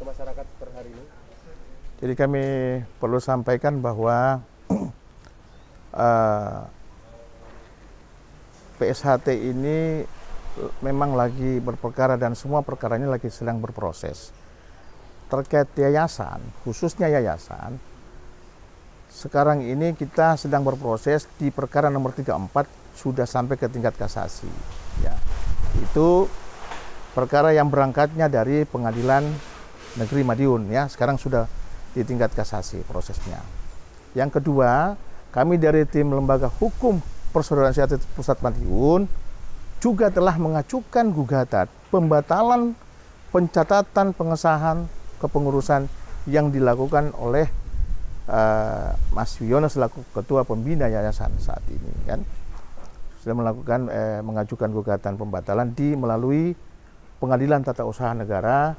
ke masyarakat per hari ini? Jadi kami perlu sampaikan bahwa PSHT ini memang lagi berperkara dan semua perkaranya lagi sedang berproses. Terkait yayasan, khususnya yayasan, sekarang ini kita sedang berproses di perkara nomor 34 sudah sampai ke tingkat kasasi. Ya, itu perkara yang berangkatnya dari Pengadilan Negeri Madiun, ya, sekarang sudah di tingkat kasasi prosesnya. Yang kedua, kami dari tim Lembaga Hukum Persaudaraan Inisiatif Pusat Madiun juga telah mengajukan gugatan pembatalan pencatatan pengesahan kepengurusan yang dilakukan oleh Mas Wiono selaku Ketua Pembina Yayasan saat ini, kan sudah mengajukan gugatan pembatalan melalui Pengadilan Tata Usaha Negara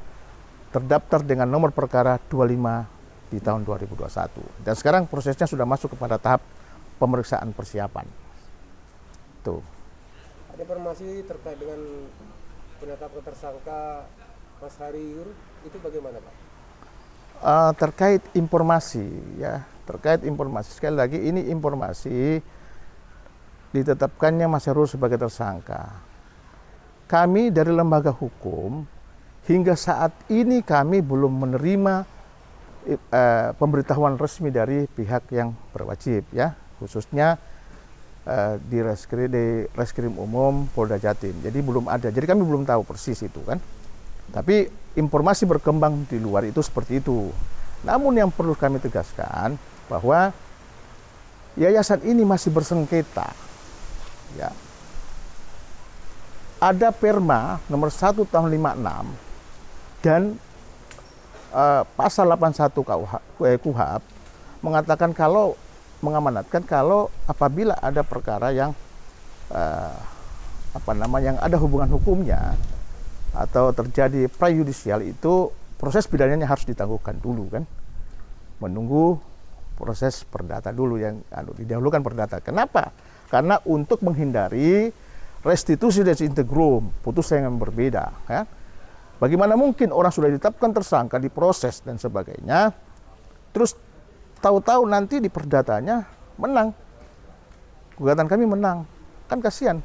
terdaftar dengan nomor perkara 25 di tahun 2021. Dan sekarang prosesnya sudah masuk kepada tahap pemeriksaan persiapan. Tuh. Ada informasi terkait dengan penetapan tersangka Mas Hariur itu bagaimana, Pak? Terkait informasi, ya, terkait informasi, sekali lagi ini informasi ditetapkannya Mas Hariur sebagai tersangka. Kami dari lembaga hukum hingga saat ini kami belum menerima pemberitahuan resmi dari pihak yang berwajib, ya, khususnya di Reskrim Umum Polda Jatim. Jadi belum ada. Jadi kami belum tahu persis itu, kan. Tapi informasi berkembang di luar itu seperti itu. Namun yang perlu kami tegaskan bahwa yayasan ini masih bersengketa. Ya. Ada Perma nomor 1 tahun 56 dan pasal 81 KUHP mengatakan mengamanatkan kalau apabila ada perkara yang yang ada hubungan hukumnya atau terjadi prayudisial, itu proses pidananya harus ditangguhkan dulu, kan, menunggu proses perdata dulu, yang didahulukan perdata. Kenapa? Karena untuk menghindari restitusi desintegrum, putusan yang berbeda, ya. Bagaimana mungkin orang sudah ditetapkan tersangka, diproses dan sebagainya, terus tahu-tahu nanti di perdatanya menang, gugatan kami menang, kan kasihan.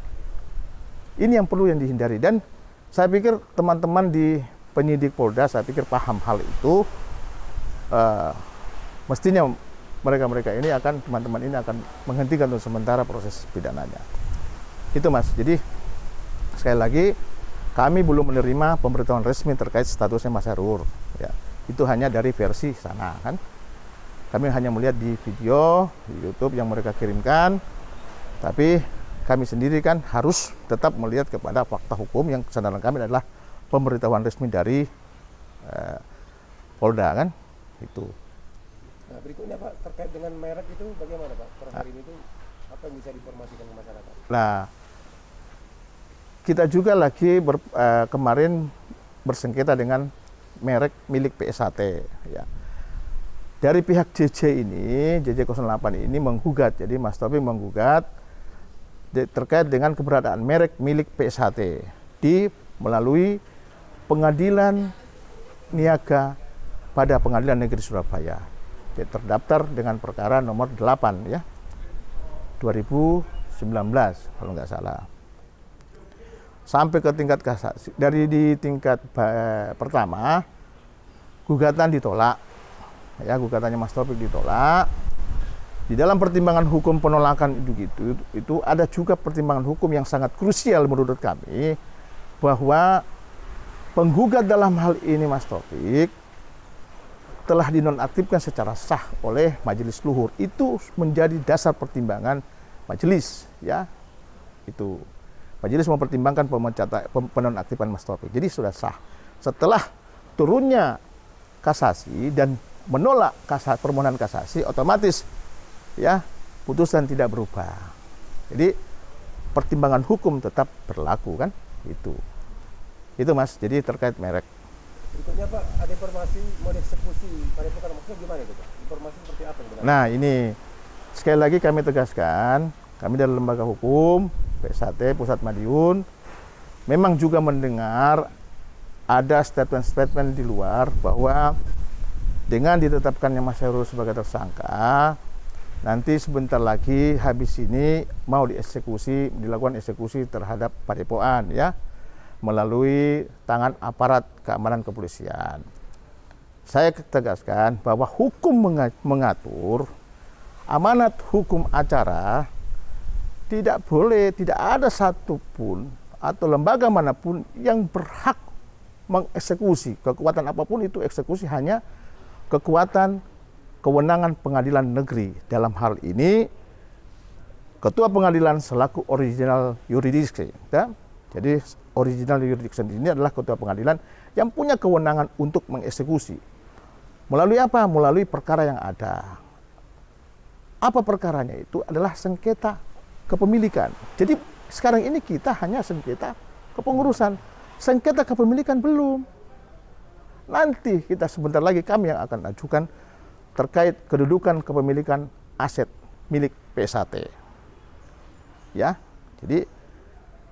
Ini yang perlu yang dihindari, dan saya pikir teman-teman di penyidik Polda saya pikir paham hal itu. Mestinya mereka ini teman-teman ini akan menghentikan untuk sementara proses pidananya. Itu, Mas. Jadi sekali lagi kami belum menerima pemberitahuan resmi terkait statusnya Mas Hariur, ya. Itu hanya dari versi sana, kan. Kami hanya melihat di video di YouTube yang mereka kirimkan, tapi kami sendiri kan harus tetap melihat kepada fakta hukum yang kesadaran kami adalah pemberitahuan resmi dari Polda, kan, itu. Nah, berikutnya, Pak, terkait dengan merek itu bagaimana, Pak? Per hari ini itu apa yang bisa diinformasikan ke masyarakat? Nah, kita juga lagi kemarin bersengketa dengan merek milik PSHT, ya. Dari pihak JJ 08 ini menggugat, jadi Mas Taufik menggugat terkait dengan keberadaan merek milik PSHT melalui Pengadilan Niaga pada Pengadilan Negeri Surabaya. Dia terdaftar dengan perkara nomor 8, ya, 2019 kalau nggak salah. Sampai ke tingkat kasasi. Di tingkat pertama, gugatan ditolak. Ya, gugatannya Mas Taufik ditolak. Di dalam pertimbangan hukum penolakan itu ada juga pertimbangan hukum yang sangat krusial menurut kami, bahwa penggugat dalam hal ini Mas Taufik telah dinonaktifkan secara sah oleh Majelis Luhur. Itu menjadi dasar pertimbangan majelis, ya. Itu majelis mempertimbangkan penonaktifan Mas Taufik. Jadi sudah sah. Setelah turunnya kasasi dan menolak permohonan kasasi, otomatis, ya, putusan tidak berubah. Jadi pertimbangan hukum tetap berlaku, kan, itu Mas. Jadi terkait merek. Berikutnya, Pak, ada informasi mau dieksekusi pada perkara, maksudnya gimana itu, Pak? Informasi seperti apa sebenarnya? Nah, ini sekali lagi kami tegaskan, kami dari lembaga hukum PSHT Pusat Madiun memang juga mendengar ada statement-statement di luar bahwa dengan ditetapkannya Mas Hairul sebagai tersangka, nanti sebentar lagi habis ini mau dilakukan eksekusi terhadap Padepokan ya, melalui tangan aparat keamanan kepolisian. Saya tegaskan bahwa hukum mengatur, amanat hukum acara tidak ada satupun atau lembaga manapun yang berhak mengeksekusi kekuatan apapun itu. Eksekusi hanya kekuatan kewenangan pengadilan negeri. Dalam hal ini ketua pengadilan selaku original jurisdiction ya. Jadi original jurisdiction ini adalah ketua pengadilan yang punya kewenangan untuk mengeksekusi. Melalui apa? Melalui perkara yang ada. Apa perkaranya? Itu adalah sengketa kepemilikan. Jadi sekarang ini kita hanya sengketa kepengurusan. Sengketa kepemilikan belum. Nanti kita sebentar lagi kami yang akan ajukan terkait kedudukan kepemilikan aset milik PSAT. Ya. Jadi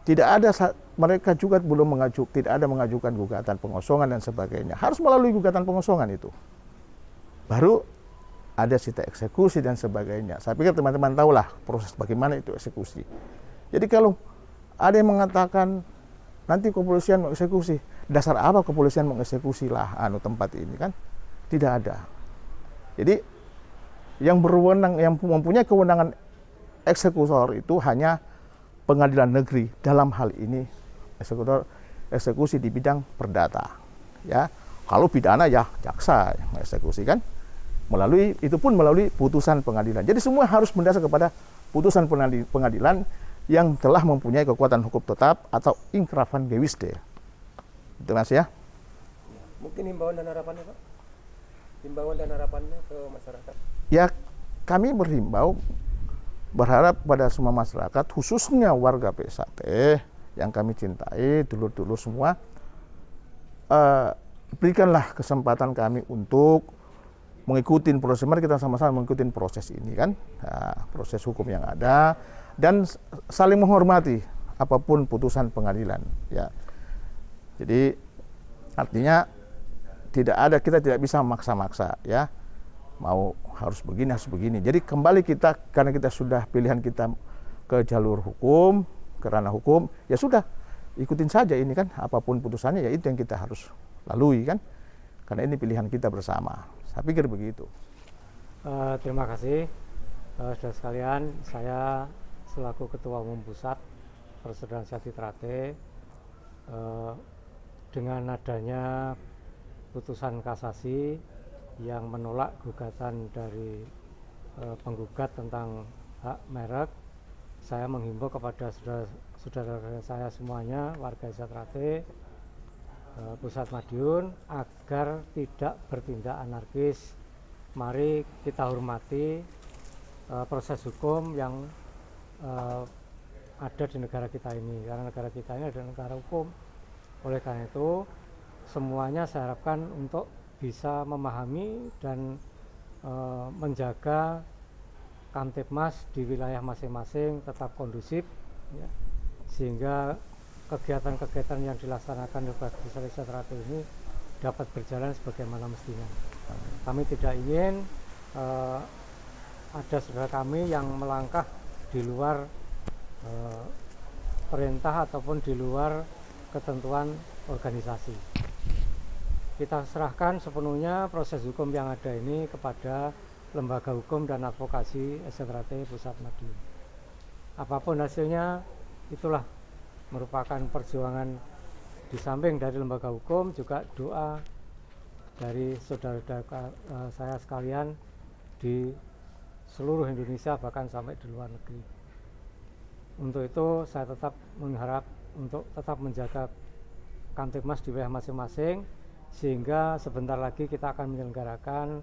tidak ada, mereka juga belum tidak ada mengajukan gugatan pengosongan dan sebagainya. Harus melalui gugatan pengosongan itu. Baru ada sita eksekusi dan sebagainya. Saya pikir teman-teman tahulah proses bagaimana itu eksekusi. Jadi kalau ada yang mengatakan nanti kepolisian mengeksekusi, dasar apa kepolisian mengeksekusi tempat ini kan? Tidak ada. Jadi yang berwenang, yang mempunyai kewenangan eksekutor itu hanya pengadilan negeri, dalam hal ini eksekusi di bidang perdata. Ya, kalau pidana ya jaksa yang mengeksekusi kan, itu pun melalui putusan pengadilan. Jadi semua harus mendasar kepada putusan pengadilan yang telah mempunyai kekuatan hukum tetap atau inkrafan gewisde. Itu Mas ya. Mungkin himbauan dan harapannya Pak? Himbauan dan harapannya ke masyarakat? Ya, kami berharap pada semua masyarakat, khususnya warga PSAT yang kami cintai, dulur-dulur semua, berikanlah kesempatan kami untuk mengikuti proses. Mari kita sama-sama mengikuti proses ini kan, proses hukum yang ada, dan saling menghormati apapun putusan pengadilan. Ya, jadi artinya kita tidak bisa maksa-maksa ya, mau harus begini. Jadi kembali kita, karena kita sudah pilihan kita ke jalur hukum, ke ranah hukum, ya sudah ikutin saja ini kan, apapun putusannya ya itu yang kita harus lalui kan, karena ini pilihan kita bersama. Saya pikir begitu. Terima kasih saudara sekalian. Saya selaku Ketua Umum Pusat Persaudaraan Sejati Trate, dengan adanya putusan kasasi yang menolak gugatan dari penggugat tentang hak merek, saya menghimbau kepada saudara-saudara saya semuanya, warga Desa Trate, Pusat Madiun, agar tidak bertindak anarkis. Mari kita hormati proses hukum yang ada di negara kita ini, karena negara kita ini adalah negara hukum. Oleh karena itu, semuanya saya harapkan untuk bisa memahami dan menjaga Kamtibmas di wilayah masing-masing tetap kondusif ya, sehingga kegiatan-kegiatan yang dilaksanakan oleh Desa Trate ini dapat berjalan sebagaimana mestinya. Kami tidak ingin ada saudara kami yang melangkah di luar perintah ataupun di luar ketentuan organisasi. Kita serahkan sepenuhnya proses hukum yang ada ini kepada Lembaga Hukum dan Advokasi Desa Trate Pusat Madiun. Apapun hasilnya, itulah merupakan perjuangan di samping dari lembaga hukum, juga doa dari saudara-saudara saya sekalian di seluruh Indonesia, bahkan sampai di luar negeri. Untuk itu saya tetap mengharap untuk tetap menjaga Kamtibmas di wilayah masing-masing, sehingga sebentar lagi kita akan menyelenggarakan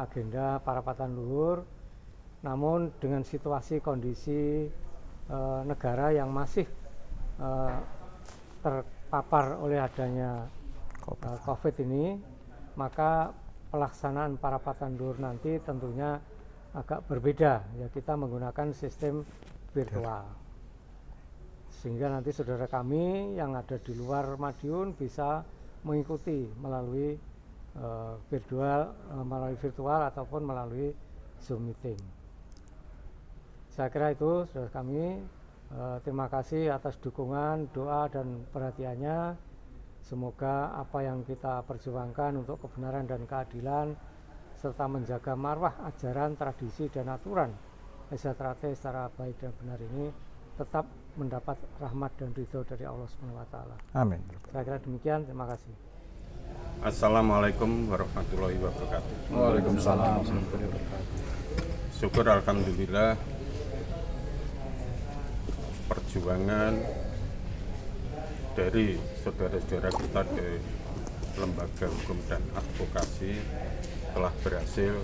agenda parapatan luhur, namun dengan situasi kondisi negara yang masih terpapar oleh adanya COVID ini, maka pelaksanaan parapatan luhur nanti tentunya agak berbeda ya, kita menggunakan sistem virtual, sehingga nanti saudara kami yang ada di luar Madiun bisa mengikuti melalui virtual ataupun melalui Zoom meeting. Saya kira itu saudara kami. Terima kasih atas dukungan, doa, dan perhatiannya. Semoga apa yang kita perjuangkan untuk kebenaran dan keadilan serta menjaga marwah ajaran, tradisi, dan aturan SHTRATE secara baik dan benar ini tetap mendapat rahmat dan ridho dari Allah SWT. Amin. Saya kira demikian, terima kasih. Assalamualaikum warahmatullahi wabarakatuh. Waalaikumsalam. Syukur alhamdulillah perjuangan dari saudara-saudara kita dari lembaga hukum dan advokasi telah berhasil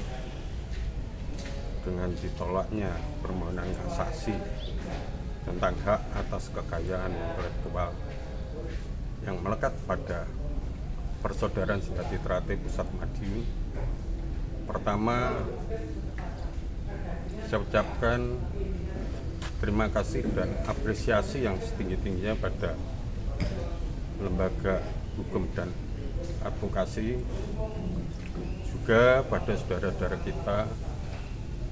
dengan ditolaknya permohonan kasasi tentang hak atas kekayaan intelektual yang melekat pada Persaudaraan SHTRATE Pusat Madiun. Pertama, saya ucapkan terima kasih dan apresiasi yang setinggi-tingginya pada lembaga hukum dan advokasi, juga pada saudara-saudara kita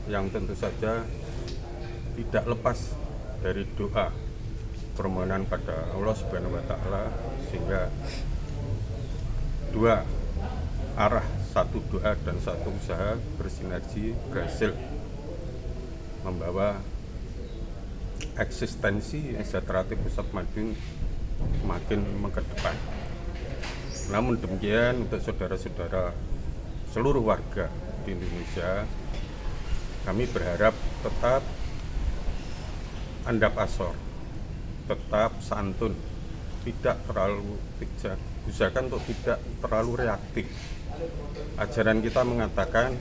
yang tentu saja tidak lepas dari doa permohonan pada Allah Subhanahu wa Ta'ala, sehingga dua arah, satu doa dan satu usaha bersinergi berhasil membawa eksistensi SHTRATE Pusat Madiun makin mengedepan. Namun demikian, untuk saudara-saudara seluruh warga di Indonesia, kami berharap tetap andap asor, tetap santun, tidak terlalu bijak, usahakan untuk tidak terlalu reaktif. Ajaran kita mengatakan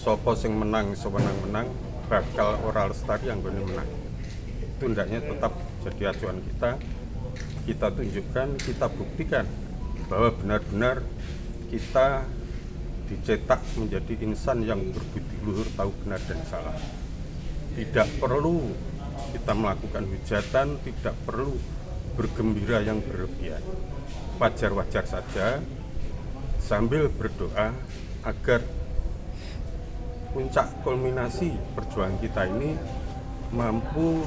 sopo sing menang sewenang-wenang bakal ora lestari anggone menang. Itu hendaknya tetap jadi acuan kita tunjukkan, kita buktikan bahwa benar-benar kita dicetak menjadi insan yang berbudi luhur, tahu benar dan salah. Tidak perlu kita melakukan hujatan, tidak perlu bergembira yang berlebihan. Wajar-wajar saja sambil berdoa agar puncak kulminasi perjuangan kita ini mampu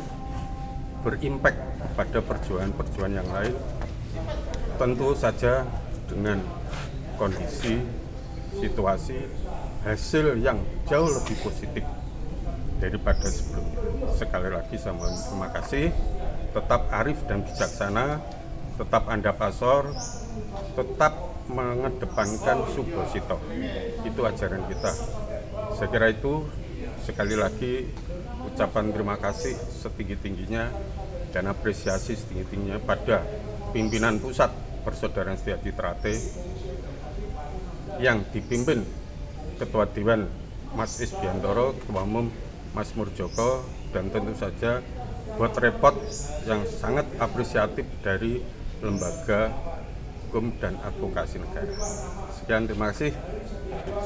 berimpact pada perjuangan-perjuangan yang lain, tentu saja dengan kondisi, situasi, hasil yang jauh lebih positif daripada sebelumnya. Sekali lagi saya mohon terima kasih, tetap arif dan bijaksana, tetap andap asor, tetap mengedepankan subhosito. Itu ajaran kita. Saya kira itu, sekali lagi ucapan terima kasih setinggi-tingginya dan apresiasi setinggi-tingginya pada pimpinan pusat Persaudaraan SHTRATE yang dipimpin Ketua Dewan Mas Isbiantoro, Ketua Umum Mas Murjoko, dan tentu saja buat repot yang sangat apresiatif dari Lembaga Hukum dan Advokasi Negara. Sekian, terima kasih.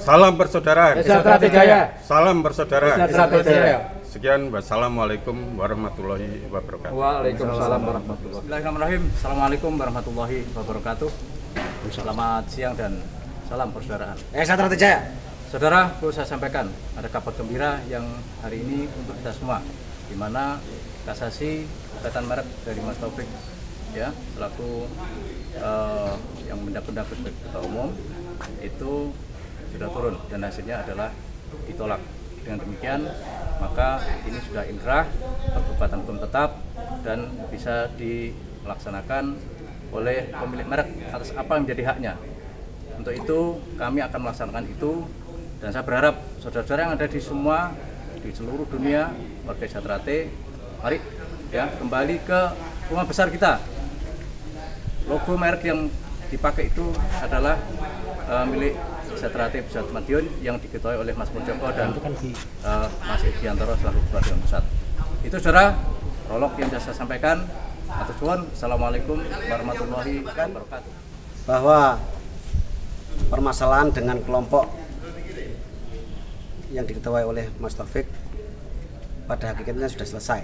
Salam persaudaraan. SHTRATE Jaya. Salam persaudaraan. SHTRATE Jaya. Sekian, wassalamualaikum warahmatullahi wabarakatuh. Waalaikumsalam warahmatullahi wabarakatuh. Bismillahirrahmanirrahim. Assalamualaikum warahmatullahi wabarakatuh. Selamat siang dan salam persaudaraan. SHTRATE Jaya. Saudara, perlu saya sampaikan ada kabar gembira yang hari ini untuk kita semua, di mana kasasi gugatan merek dari Mas Taufik, ya, selaku yang mendapat sebagai Ketua Umum itu sudah turun dan hasilnya adalah ditolak. Dengan demikian, maka ini sudah inkrah, pergugatan hukum tetap dan bisa dilaksanakan oleh pemilik merek atas apa yang menjadi haknya. Untuk itu kami akan melaksanakan itu, dan saya berharap saudara-saudara yang ada di seluruh dunia warga SHTRATE, mari ya kembali ke rumah besar kita. Logo merek yang dipakai itu adalah milik SHTRATE Pusat Madiun yang diketuai oleh Mas Murjoko dan Mas Isbiantoro selaku Ketua Dewan Pusat. Itu saudara, prolog yang saya sampaikan. Atur nuwun. Assalamualaikum warahmatullahi wabarakatuh. Bahwa permasalahan dengan kelompok yang diketuai oleh Mas Taufik pada hakikatnya sudah selesai,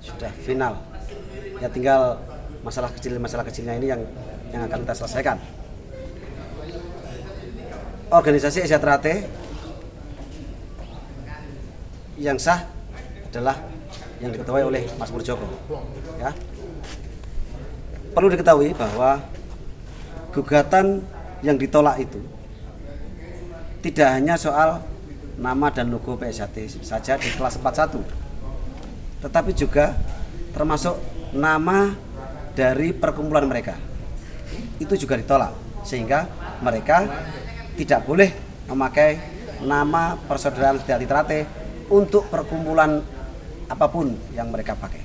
sudah final. Ya tinggal masalah kecilnya ini yang yang akan kita selesaikan. Organisasi Esatrate yang sah adalah yang diketuai oleh Mas Murjoko. Ya. Perlu diketahui bahwa gugatan yang ditolak itu tidak hanya soal nama dan logo PSHT saja di kelas 41, tetapi juga termasuk nama dari perkumpulan mereka. Itu juga ditolak, sehingga mereka tidak boleh memakai nama Persaudaraan Sejati Trate untuk perkumpulan apapun yang mereka pakai.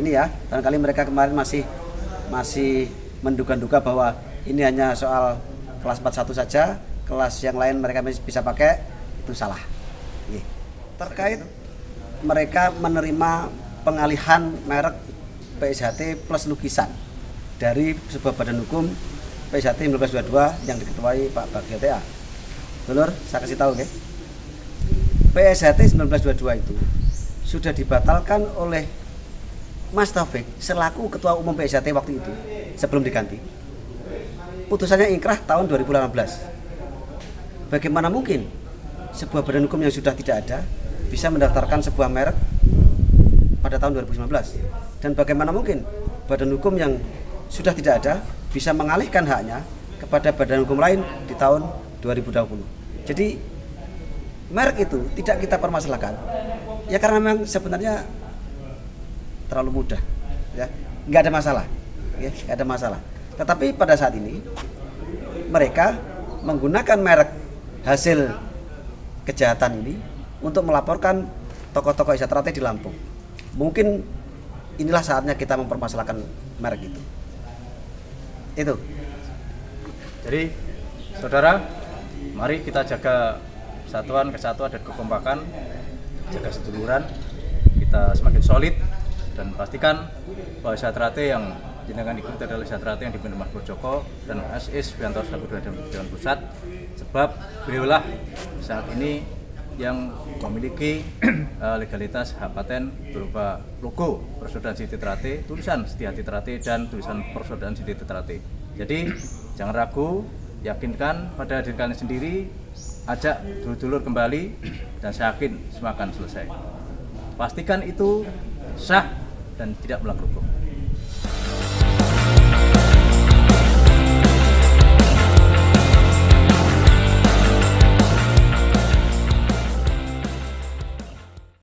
Ini ya, barangkali mereka kemarin masih menduga-duga bahwa ini hanya soal kelas 41 saja, kelas yang lain mereka bisa pakai, itu salah. Terkait mereka menerima pengalihan merek PSHT plus lukisan dari sebuah badan hukum PSHT 1922 yang diketuai Pak Bagio TA. Dulur, saya kasih tahu, PSHT 1922 itu sudah dibatalkan oleh Mas Taufik selaku Ketua Umum PSHT waktu itu sebelum diganti. Putusannya ingkrah tahun 2018. Bagaimana mungkin sebuah badan hukum yang sudah tidak ada bisa mendaftarkan sebuah merek pada tahun 2019? Dan bagaimana mungkin badan hukum yang sudah tidak ada bisa mengalihkan haknya kepada badan hukum lain di tahun 2020? Jadi merek itu tidak kita permasalahkan ya karena memang sebenarnya terlalu mudah, ya nggak ada masalah, ya nggak ada masalah. Tetapi pada saat ini mereka menggunakan merek hasil kejahatan ini untuk melaporkan tokoh-tokoh Esatrate di Lampung. Mungkin inilah saatnya kita mempermasalahkan merek itu. Itu. Jadi, saudara, mari kita jaga persatuan, kesatuan dan kekompakan, jaga seduluran, kita semakin solid dan pastikan bahwa Esatrate yang jenengan ikuti adalah Esatrate yang dipimpin Mas Murjoko dan SS Biantor selaku Dewan Pusat, sebab beliaulah saat ini yang memiliki legalitas hak paten berupa logo Persaudaraan Sejati Trate, tulisan Setia Hati Trate dan tulisan Persaudaraan Sejati Trate. Jadi jangan ragu, yakinkan pada diri kalian sendiri, ajak dulur-dulur kembali dan saya yakin semua akan selesai. Pastikan itu sah dan tidak melanggar hukum.